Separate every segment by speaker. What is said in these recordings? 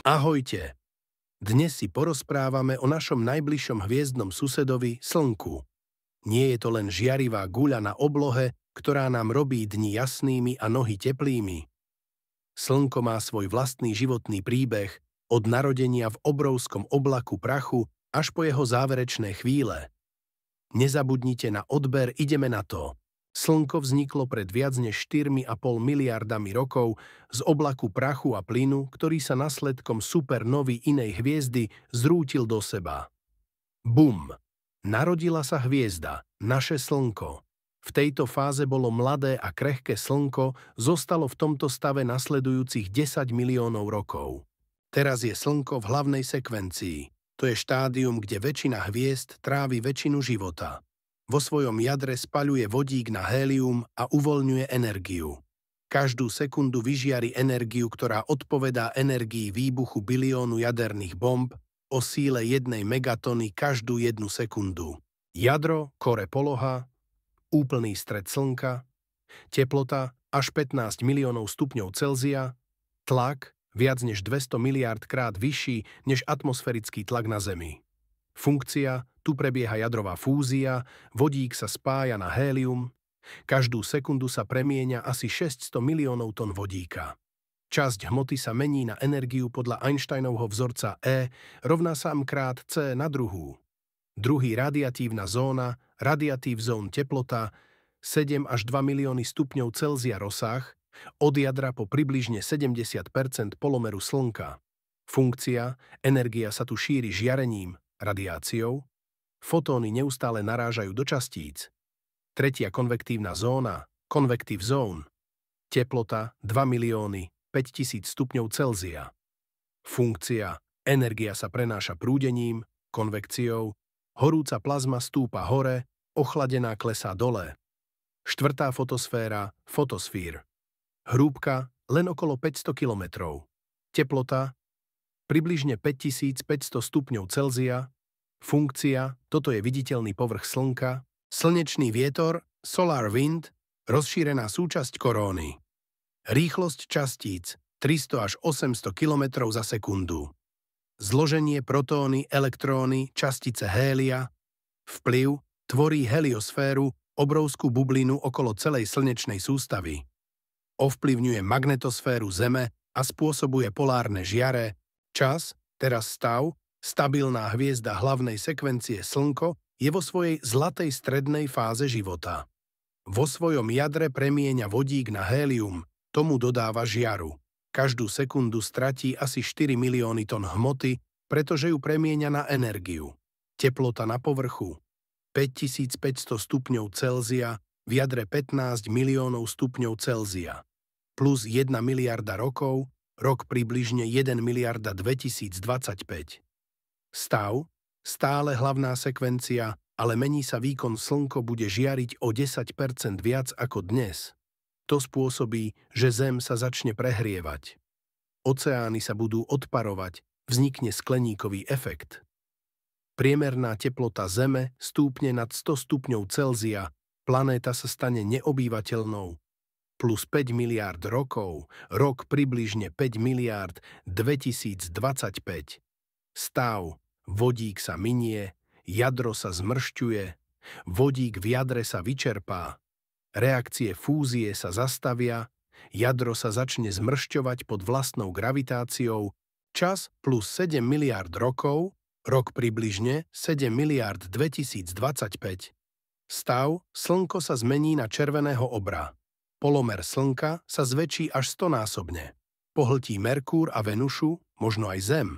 Speaker 1: Ahojte! Dnes si porozprávame o našom najbližšom hviezdnom susedovi Slnku. Nie je to len žiarivá guľa na oblohe, ktorá nám robí dni jasnými a nohy teplými. Slnko má svoj vlastný životný príbeh, od narodenia v obrovskom oblaku prachu až po jeho záverečné chvíle. Nezabudnite na odber, ideme na to. Slnko vzniklo pred viac než 4,5 miliardami rokov z oblaku prachu a plynu, ktorý sa následkom supernovy inej hviezdy zrútil do seba. Bum! Narodila sa hviezda, naše Slnko. V tejto fáze bolo mladé a krehké Slnko, zostalo v tomto stave nasledujúcich 10 miliónov rokov. Teraz je Slnko v hlavnej sekvencii. To je štádium, kde väčšina hviezd trávi väčšinu života. Vo svojom jadre spaľuje vodík na hélium a uvoľňuje energiu. Každú sekundu vyžiari energiu, ktorá odpovedá energii výbuchu biliónu jaderných bomb o síle 1 megatony každú 1 sekundu. Jadro, kore poloha, úplný stred Slnka, teplota až 15 miliónov stupňov Celzia, tlak viac než 200 miliárd krát vyšší než atmosférický tlak na Zemi. Funkcia, tu prebieha jadrová fúzia, vodík sa spája na hélium, každú sekundu sa premieňa asi 600 miliónov tón vodíka. Časť hmoty sa mení na energiu podľa Einsteinovho vzorca E rovná sa m krát C na druhú. Druhý radiatívna zóna, radiatív zón teplota, 7 až 2 milióny stupňov Celzia rozsah, od jadra po približne 70% polomeru Slnka. Funkcia, energia sa tu šíri žiarením, radiáciou, fotóny neustále narážajú do častíc. Tretia konvektívna zóna, convective zone, teplota 2 milióny 5000 stupňov Celzia. Funkcia, energia sa prenáša prúdením, konvekciou, horúca plazma stúpa hore, ochladená klesá dole. Štvrtá fotosféra, fotosfér. Hrúbka len okolo 500 kilometrov. Teplota približne 5500 stupňov Celzia. Funkcia, toto je viditeľný povrch Slnka. Slnečný vietor, solar wind, rozšírená súčasť koróny. Rýchlosť častíc 300 až 800 km za sekundu. Zloženie protóny, elektróny, častice hélia. Vplyv tvorí heliosféru, obrovskú bublinu okolo celej slnečnej sústavy. Ovplyvňuje magnetosféru Zeme a spôsobuje polárne žiare. Čas, teraz stav, stabilná hviezda hlavnej sekvencie Slnko je vo svojej zlatej strednej fáze života. Vo svojom jadre premieňa vodík na hélium, tomu dodáva žiaru. Každú sekundu stratí asi 4 milióny tón hmoty, pretože ju premieňa na energiu. Teplota na povrchu 5500 stupňov Celzia, v jadre 15 miliónov stupňov Celzia. Plus 1 miliarda rokov, rok približne 1 miliarda 2025. Stav, stále hlavná sekvencia, ale mení sa výkon Slnko bude žiariť o 10% viac ako dnes. To spôsobí, že Zem sa začne prehrievať. Oceány sa budú odparovať, vznikne skleníkový efekt. Priemerná teplota Zeme stúpne nad 100 stupňov Celzia, planéta sa stane neobývateľnou. Plus 5 miliárd rokov, rok približne 5 miliárd 2025. Stav, vodík sa minie, jadro sa zmršťuje, vodík v jadre sa vyčerpá, reakcie fúzie sa zastavia, jadro sa začne zmršťovať pod vlastnou gravitáciou, čas plus 7 miliárd rokov, rok približne 7 miliárd 2025. Stav, Slnko sa zmení na červeného obra. Polomer Slnka sa zväčší až 100-násobne. Pohltí Merkúr a Venušu, možno aj Zem.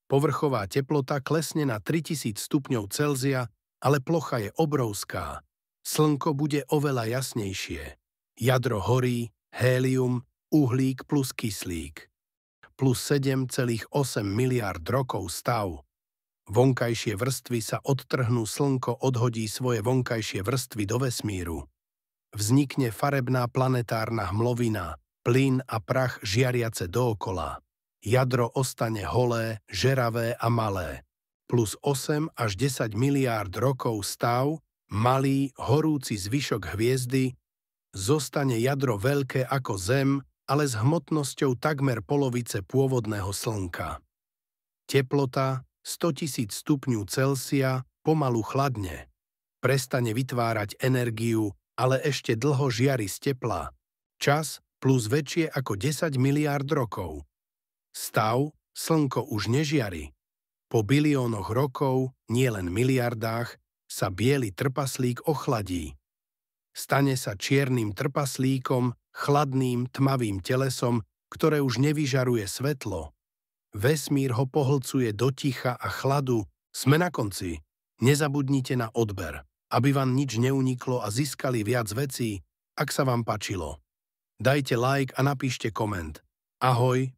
Speaker 1: Povrchová teplota klesne na 3000 stupňov Celzia, ale plocha je obrovská. Slnko bude oveľa jasnejšie. Jadro horí, hélium, uhlík plus kyslík. Plus 7,8 miliárd rokov stav. Vonkajšie vrstvy sa odtrhnú, Slnko odhodí svoje vonkajšie vrstvy do vesmíru. Vznikne farebná planetárna hmlovina, plyn a prach žiariace dookola. Jadro ostane holé, žeravé a malé. Plus 8 až 10 miliárd rokov stav, malý, horúci zvyšok hviezdy, zostane jadro veľké ako Zem, ale s hmotnosťou takmer polovice pôvodného Slnka. Teplota 100 000 stupňov Celsia pomalu chladne. Prestane vytvárať energiu, ale ešte dlho žiari z tepla. Čas plus väčšie ako 10 miliárd rokov. Stav Slnko už nežiari. Po biliónoch rokov, nielen miliardách, sa biely trpaslík ochladí. Stane sa čiernym trpaslíkom, chladným, tmavým telesom, ktoré už nevyžaruje svetlo. Vesmír ho pohlcuje do ticha a chladu. Sme na konci. Nezabudnite na odber, aby vám nič neuniklo a získali viac vecí, ak sa vám páčilo. Dajte like a napíšte koment. Ahoj.